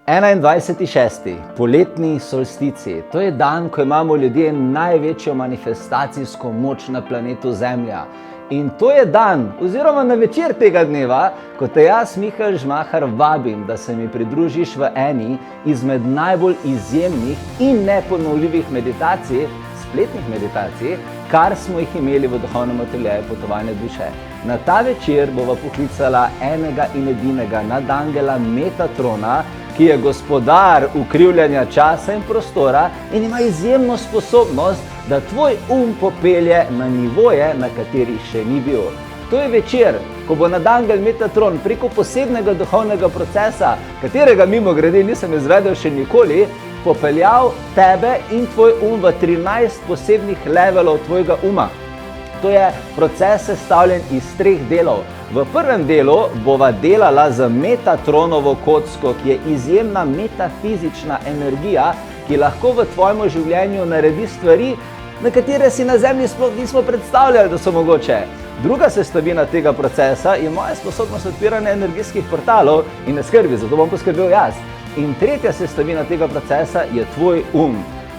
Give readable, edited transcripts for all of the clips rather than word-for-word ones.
21.6. Poletni solstici. To je dan, ko imamo ljudje največjo manifestacijsko moč na planetu Zemlja. In to je dan, oziroma na večer tega dneva, ko te jaz, Mihael Žmahar, vabim, da se mi pridružiš v eni izmed najbolj izjemnih in neponovljivih meditacij, spletnih meditacij, kar smo jih imeli v duhovnem ateljeju Potovanje duše. Na ta večer bova poklicala enega in edinega nadangela Metatrona, ki je gospodar ukrivljanja časa in prostora in ima izjemno sposobnost, da tvoj popelje na nivoje, na katerih še ni bil. To je večer, ko bo nadangel Metatron preko posebnega duhovnega procesa, katerega mimogrede nisem izvedel še nikoli, popeljal tebe in tvoj v 13 posebnih levelov tvojega uma. To je proces sestavljen iz 3 delov. V prvem delu bova delala z Metatronovo kocko, ki je izjemna metafizična energija, ki lahko v tvojem življenju naredi stvari, na katere si na Zemlji sploh nismo predstavljali, da so mogoče. Druga sestavina tega procesa je moja sposobnost odpiranja energijskih portalov in ne skrbi, zato bom poskrbel jaz. In tretja sestavina tega procesa je tvoj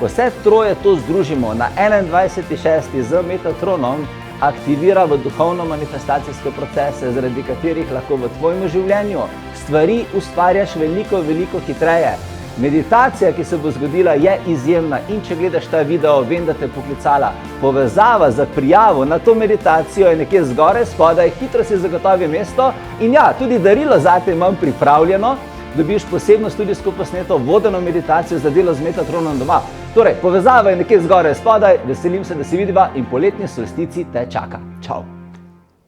Ko vse troje to združimo na 21.6. z Metatronom, aktivira v duhovno manifestacijske procese, zaradi katerih lahko v tvojem življenju stvari ustvarjaš veliko hitreje. Meditacija, ki se bo zgodila, je izjemna in če gledaš ta video, vem, da te poklicala. Povezava za prijavo na to meditacijo je nekje zgoraj, spodaj, hitro si zagotovi mesto in ja, tudi darilo zate imam pripravljeno. Dobiš posebno studijsko posneto vodeno meditacijo za delo z Metatronom doma. Torej, povezava je nekje zgoraj spodaj, veselim se, da se vidiva in poletni solstici te čaka. Čau!